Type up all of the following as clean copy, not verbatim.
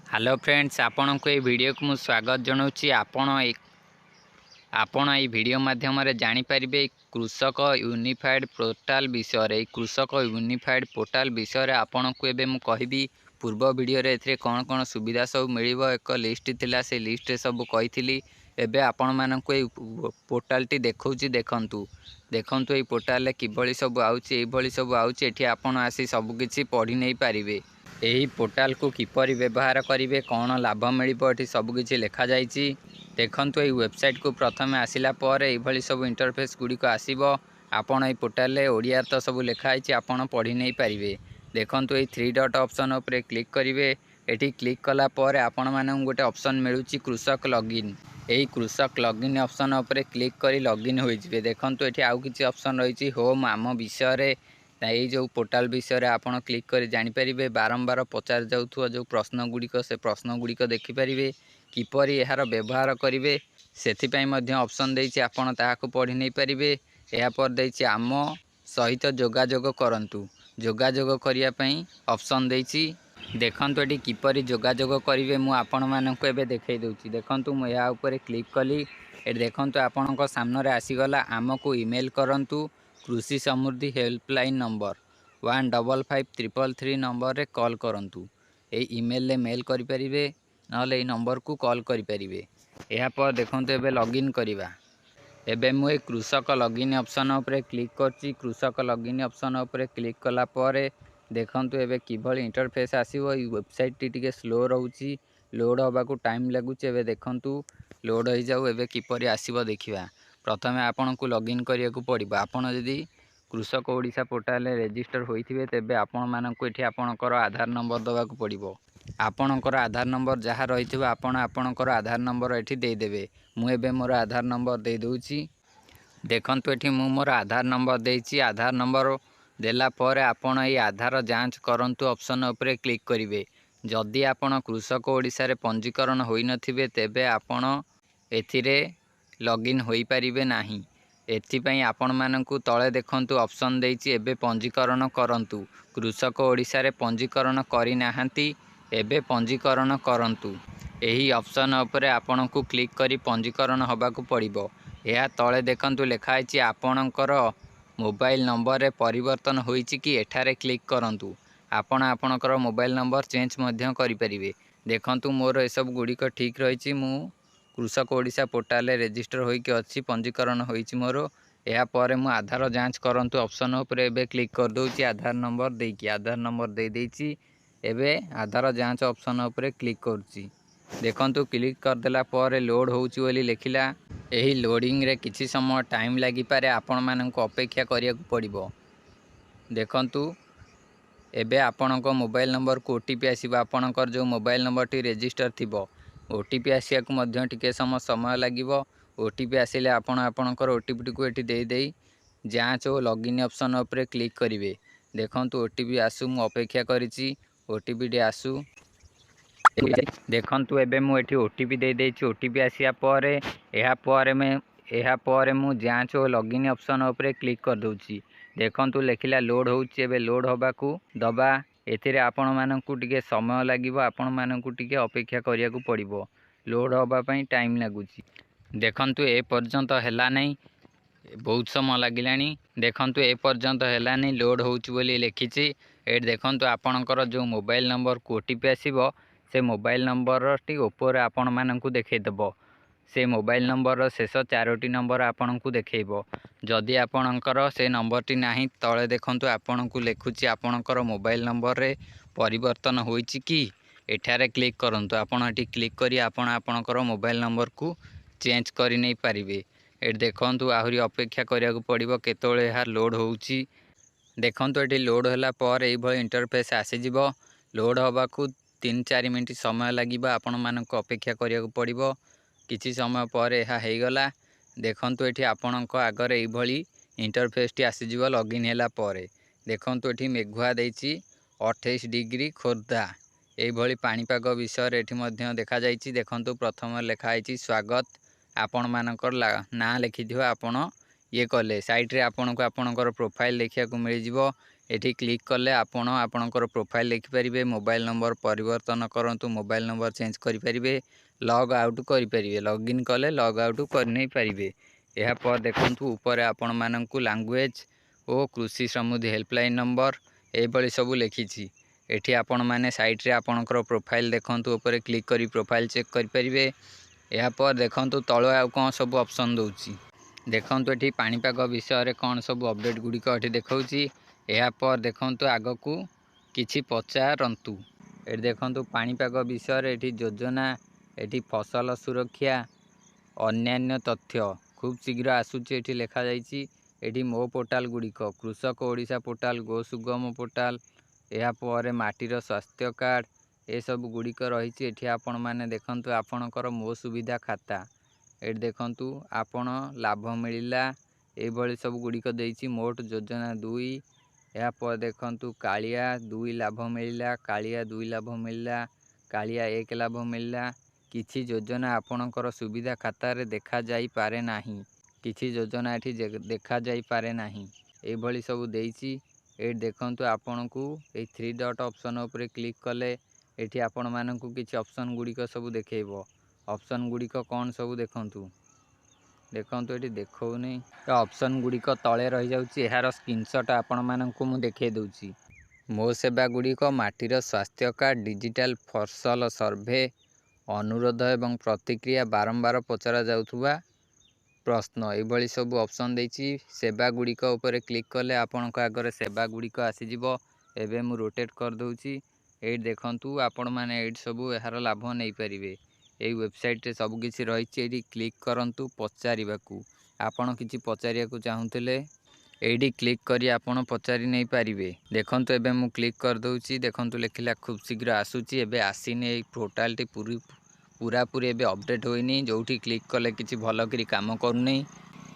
Hello friends आपण को ये वीडियो को स्वागत जनाऊँगी। आपण ये वीडियो माध्यम जानी पारिबे कृषक यूनिफाइड पोर्टाल विषय। कृषक यूनिफाइड पोर्टाल विषय आपण को एबे मु कहबी। पूर्व वीडियो रे एथरे कौन कौन सुविधा सब मिलिबो एक लिस्ट थिला, से लिस्ट सब कहिथिली। एबे आपण मानक ए पोर्टाल टी देखौची, देखंतु देखंतु ए पोर्टाल रे किभली सब आउची, ए भली सब आउची। एठी आपण आसी सब किछि पढी नै पारिबे। यही पोर्टाल को किपरि व्यवहार करेंगे, कौन लाभ मिल सबकि लिखा जाइए। देखंतु ये वेबसाइट को प्रथम आसिला पर ये सब इंटरफेस गुड़िक आसो। आपण ये पोर्टाल ओडिया तो सब लिखाई आपण पढ़ी नहीं पारे। देखंतु ये 3 डॉट ऑप्शन उपरे क्लिक करेंगे। ये क्लिक कलापर आपण मानक गोटे ऑप्शन मिलूँ कृषक लॉगिन। यही कृषक लॉगिन ऑप्शन उपरे क्लिक कर लॉगिन हो जाए। देखंतु ये आउ किछि ऑप्शन रही होम आम विषय। यही जो पोर्टाल विषय आपड़ क्लिक कर जानीपारे। बारंबार पचार जाऊँ जो प्रश्न गुड़िक से प्रश्न गुड़िक देखिपारे, किपरि यार व्यवहार करेंगे से ऑप्शन देछि। आपण ताहाको पढ़ी नहीं पारे। यापर देछि आम सहित जोगाजोग करंतु। जोगाजोग करिया पई ऑप्शन देछि। देखंतु एटी किपरि जोगाजोग करेंगे मु आपण मानक एबे देखै दउछि। देखंतु मु या ऊपर क्लिक कली। ए देखंतु आपणक सामने रे आसीगला आमको ईमेल करंतु। कृषि समृद्धि हेल्पलाइन नंबर 155333 नंबर रे कॉल करंतु। ए ईमेल रे मेल करि परिबे, नले ए नंबर को कॉल करि परिबे। एहा पर देखंतु एबे लॉगिन करिवा। एबे मु ए कृषक लॉगिन ऑप्शन उपरे क्लिक करछि। कृषक लॉगिन ऑप्शन उपरे क्लिक कला परे देखंतु एबे किभली इंटरफेस आसीबो। ई वेबसाइट टी टिके स्लो रहउछि, लोड होबा को टाइम लागुछि। एबे देखंतु लोड हो जाऊ। एबे किपरि आसीबो देखिबा। प्रथमे आपन को लॉगिन करिया को पड़िबो। आपन जदि कृषक ओडिशा पोर्टाल रेजिस्टर होइथिबे तेबे आपण मानक एठी आपणकर आधार नंबर दबा को पड़िबो। आपणकर आधार नंबर जहाँ रहिथिबो आपण आपणकर आधार नंबर एठी दे देबे। मु एबे मोर आधार नंबर दे दउछि। देखंतु एठी मु मोर आधार नंबर देछि। आधार नंबर देला परे आपण ए आधार जांच करंतु ऑप्शन उपरे क्लिक करिवे। जदि आपण कृषक ओडिशा रे पंजीकरण होई नथिबे तेबे आपण एथिरे लॉगिन होई परिबे नाही। एथिपई आपण मानकु तळे देखंतु ऑप्शन देछि एबे पंजीकरण करंतु। कृषक ओडिशा रे पंजीकरण करि नाहंती, एबे पंजीकरण करंतु। एही ऑप्शन उपरे आपणकु क्लिक करी पंजीकरण होबा को पड़िबो। एहा तळे देखंतु लेखा आइछि आपणकर मोबाइल नंबर रे परिवर्तन होइछि कि एठारे क्लिक करंतु। आपण आपणकर मोबाइल नंबर चेंज मध्य करि परिबे। देखंतु मोर ए सब गुड़िक ठीक रहिछि। मु कृषक ओडिशा पोर्टाल रेजिस्टर होइके अछि, पंजीकरण होइछि मोर। या परे मु आधार जांच करंतु ऑप्शन उपरे एबे क्लिक कर दउछि। आधार नंबर देकी आधार नंबर दे देछि। एबे आधार जांच ऑप्शन उपरे क्लिक करछि। देखंतु क्लिक कर देला परे लोड होउछि बोली लेखिला। एही लोडिंग रे किछि समय टाइम लागि पारे, आपण मानक अपेक्षा करिया को पड़िबो। देखंतु एबे आपणक मोबाइल नंबर को ओटीपी आसीबो। आपणकर जो मोबाइल नंबर टी रेजिस्टर थिबो ओटीपी आसिया को मध्य टिके समय लागिबो। ओटीपी आसिले आपण आपणकर ओटीपी को एठी देई देई जांच और लॉगिन ऑप्शन उपरे क्लिक करिवे। देखंतु ओटीपी आसु, मु अपेक्षा करिछि ओटीपी डी आसु। देखंतु एबे मु एठी ओटीपी दे देछि। ओटीपी आसिया परे एहा परे मु जांच और लॉगिन ऑप्शन उपरे क्लिक कर दउछि। देखंतु लेखिला लोड होउछि। एबे लोड होबा को दबा। एथिरे आपण मानकु टिके समय लागिबो। आपण मानकु टिके अपेक्षा करिया को पड़िबो। लोड होबा पई टाइम लागुछि। देखंतु ए पर्यंत हेला नै, बहुत समय लागिलानी। देखंतु ए पर्यंत हेलानी, लोड होउछि बोली लेखिछि। ए देखंतु आपणकर जो मोबाइल नंबर को ओटीपी आसीबो से मोबाइल नंबर टी ऊपर आपण मानकु देखै देबो। से मोबाइल नंबर शेष 4टी नंबर आपणकु देखैबो। जदि आपणकर से नंबर टी नाही, तळे देखंतु आपणकु लेखुछि आपणकर मोबाइल नंबर रे परिवर्तन होइछि कि एठारे क्लिक करंतु। आपण एठी क्लिक करी आपण आपणकर मोबाइल नंबर को चेंज करि नै पारिबे। ए देखंतु आहुरी अपेक्षा करिया को पड़िबो केतोळे एहा लोड होउछि। देखंतु एठी लोड होला पर एई भली इंटरफेस आसी जिवो। लोड होबा को 3-4 मिनिट समय लागिबो। आपण मानक अपेक्षा करिया को पड़िबो। किछि समय पर एहा हेई गला। देखंतु एठी आपणक आगरे एई भली इंटरफेस टी आसी जिवो लॉगिन होला परे। देखंतु एठी मेघुआ देछि 28 डिग्री खोर्धा। एई भली पाणीपाग विषय एठी मध्य देखा जाइछि। देखंतु प्रथम लेखा आइछि स्वागत। आपण मानकर ना लिखिथिबो। आपण ये कले साइट रे आपणको आपणकर प्रोफाइल देखिया को मिल जिवो। एठी क्लिक कले आपण आपणकर प्रोफाइल देखिपारे। मोबाइल नंबर परिवर्तन करंतु मोबाइल नंबर चेंज करें। लॉग आउट करें। लॉगिन कले लॉग आउट कर यापर देखु ऊपर आपण मानू लैंग्वेज और कृषि समृद्धि हेल्पलाइन नंबर ये सब लिखी। एठी आपण माने साइट रे आपणकर प्रोफाइल देखंतु ऊपर क्लिक करी प्रोफाइल चेक करें। यापर देखंतु तळ आउ कौन सब ऑप्शन दउची। देखंतु एठी पाणीपाग विषय रे कौन सब अपडेट गुड़िक एठी देखौची। यापर देखंतु आगकू किछि पचारंतु। एठी देखंतु पाणीपाग विषय रे एठी योजना एठी फसल सुरक्षा अन्यान्य तथ्य खूब शीघ्र आसुची एठी लिखा जाइची। एठी मो पोर्टाल गुड़िक कृषक ओडिशा पोर्टाल गो सुगम पोर्टाल यापर माटीर स्वास्थ्य कार्ड ए सब गुड़िक रही। एठी आपण माने देखंतु आपणकर मो सुविधा खाता एठी देखंतु आपण लाभ मिलिला ए भली सब गुड़िक देइची। मोट योजना 2 यापर देखंतु कालिया 2 लाभ मिलिला कालिया 2 लाभ मिलिला कालिया 1 लाभ मिलिला। किछि योजना आपणकर सुविधा खाता रे देखा जाई पारे नाही। किछि योजना एठी देखा जाई पारे नाही ए भली सब देइची। एठी देखंतु आपनकू ए 3 डॉट ऑप्शन ऊपर क्लिक कले एठी आपण मानकू किछि ऑप्शन गुड़िक सब देखेइबो। ऑप्शन गुड़िक कौन सब देखंतु देखंतु एठी देखौनी ऑप्शन गुड़िक तळे रहि जाउची। एहार स्क्रीनशॉट आपण मानकू मु देखै दउची। मो सेवा गुड़िक माटीर स्वास्थ्य कार्ड डिजिटल फसल सर्वे अनुरोध एवं प्रतिक्रिया बारंबार पचरा जाउथुबा प्रश्न ये सब ऑप्शन देइची। सेवा गुड़िक ऊपर क्लिक कले आपण आगे सेवा गुड़िक आसीजिवो। एबे मु रोटेट कर दउची। एठी देखंतु आपण माने एठी सब एहार लाभ नै परिबे। एई वेबसाइट रे सब किछि रहिछि। एठी क्लिक करंतु पचारिबाकू आपण किछि पचारियाकू चाहुतले एठी क्लिक करी आपण पचारि नै परिबे। देखंतु एबे मु क्लिक कर दउची। देखंतु लेखिला खूब शीघ्र आसुची। एबे आसीनी एई पोर्टाल टी पूरा एबे अपडेट होइनी। जोठी क्लिक कले किछि भलो करी काम करूनी।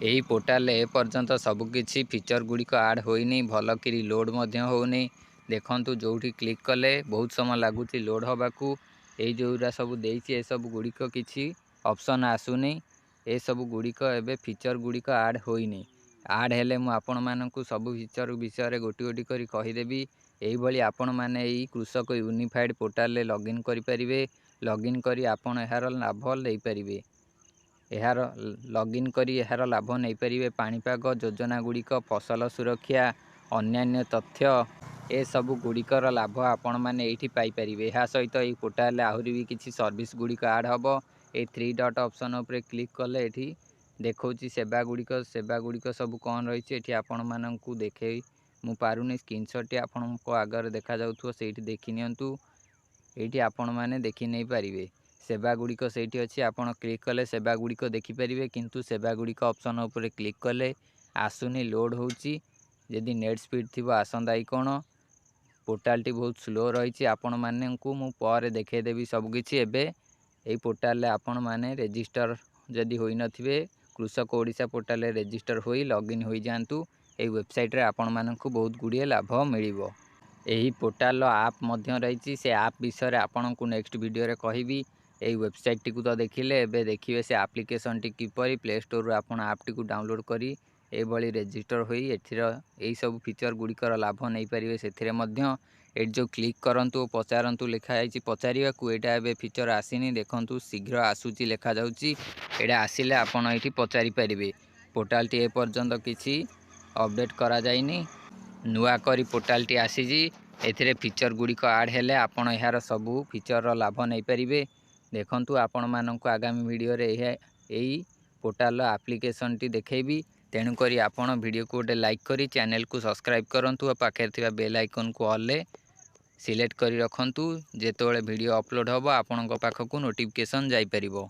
एही पोर्टाल ए पर्यंत सब किछि फीचर गुड़िक ऐड होइनी भलो करी लोड मध्य होउनी। देखंतु जोठी क्लिक कले बहुत समय लागुची लोड होबाकू। एई जोरा सब देइछि ए सब गुड़िक किछि ऑप्शन आसुनी। ए सब गुड़िक एबे फीचर गुड़िक ऐड होइनी। ऐड हेले मु आपण मानकू सब फीचर विषय रे गोटी गोटी करी कहि देबी। एही भली आपण माने एई कृषक यूनिफाइड पोर्टाल रे लॉगिन करि परिबे। लॉगिन करी आपण एहार लाभ ले परिबे। एहार लॉगिन करी एहार लाभ नहीं परिबे। पाणीपाग योजना गुड़िक फसल सुरक्षा अन्यान्य तथ्य ए सब गुड़िकर लाभ आपण माने एठी पाई परिबे। एहा सहित एई पोर्टाल आहुरी भी किछि सर्विस गुड़िक ऐड हबो। ए 3 डॉट ऑप्शन ऊपर क्लिक कले एठी देखौची सेवा गुड़िक सब कौन रही। एठी आपण माननकू देखै मु पारुनी स्क्रीनशॉट आपणको आगर देखा जाउथो सेठी देखि नियंतु। एठी आपण माने देखि नै परिबे। सेवा गुड़िक सेठी अछि। आपण क्लिक कले सेवा गुड़िक देखि परिबे किंतु सेवा गुड़िक ऑप्शन ऊपर क्लिक कले आसुनी लोड होउची। यदि नेट स्पीड थिबो आसंदाई कोन पोर्टाल टी बहुत स्लो रही। आपण माननकू मु पर देखै देबी सब किछि। एबे एई पोर्टाल रे आपण माने रजिस्टर जदि होई नथिबे कृषक ओडिशा पोर्टाल रे रजिस्टर होई लॉगिन होई जांतु। एई वेबसाइट रे आपण मानकू बहुत गुड़िए लाभ मिलिबो। एही पोर्टाल आप मध्य रही। से आप विषय आपको नेक्स्ट वीडियो रे कहिबी। एई वेबसाइट टी को तो देखिले एबे देखिए से एप्लिकेशन टी किपरि प्ले स्टोर रो आपण आप टी को डाउनलोड करी ए भली रजिस्टर होई एथिर एई सब फीचर गुड़िकर लाभ नहीं परिबे। सेथिरे मध्य एट जो क्लिक करंतु पचारंतु लिखा जाइछि पचारिबाकू एटा एबे फीचर आसीनी। देखंतु शीघ्र आसुची लिखा जाउची। एटा आसिले आपण एठी पचारि परिबे। पोर्टाल टी ए पर्यंत किछि अपडेट करा जाइनी। नुआ करी पोर्टाल टी आसीजी। एथिरे फीचर गुड़िक ऐड हेले आपण एहार सबू फीचर रो लाभ नहीं परिबे। देखंतु आपण माननकू आगामी वीडियो रे एही पोर्टाल एप्लिकेशन टी देखैबी। तेणु करी आपण वीडियो को गोटे लाइक करी चैनल को सब्सक्राइब करंतु और पाखे थिबा बेल आइकन को ऑल ले सिलेक्ट करी रखंतु। जेतोळे वीडियो अपलोड होबो आपणक पाखकू नोटिफिकेशन जाई परिबो।